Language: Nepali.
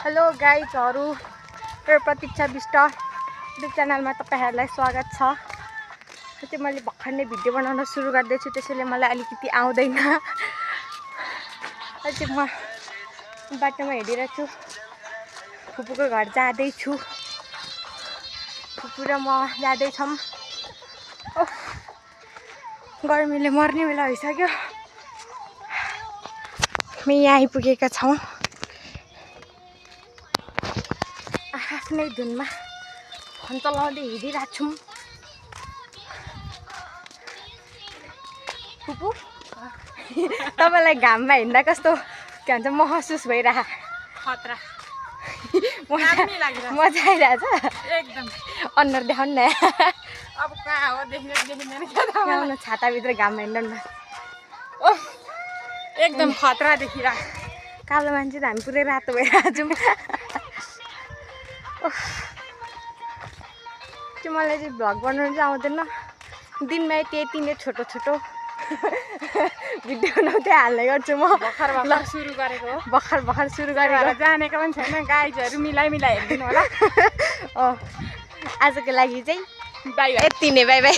हेलो गाइजहरु, मेरो प्रतीक्षा विष्ट युट्युब च्यानलमा तपाईहरुलाई स्वागत छ। त्यो मैले भर्खर नै भिडियो बनाउन सुरु गर्दैछु, त्यसैले मलाई अलिकति आउँदैन। अहिले म बाटोमा हिँडिरहेछु, फुपूको घर जाँदैछु। फुपू र म जाँदैछौँ। गर्मीले मर्ने बेला भइसक्यो। हामी यहाँ आइपुगेका छौँ। आफ्नै धुनमा फोन चलाउँदै हिँडिरहेको छौँ। फुपू तपाईलाई घाममा हिँड्दा कस्तो के भन्छ महसुस भइरह? खतरा मजा आइरहेछ एकदम। अनुहार देखाउनु न। अब कहाँ हो देखिँदैन छाताभित्र घाममा हिँड्नु न। एकदम खतरा देखिरहेको। कालो मान्छे त हामी पुरै रातो भइरहेको छौँ। त्यो मलाई चाहिँ भ्लग बनाउनु चाहिँ आउँदैन। दिनमा यति नै छोटो छोटो भिडियो बनाउँदै हाल्ने गर्छु म। भर्खर सुरु गरेको हो। भर्खर सुरु गरेको। जानेको पनि छैन। गाइजहरु मिलाइ हेरिदिनु होला। आजको लागि चाहिँ बाई बाई। यति नै, बाई बाई।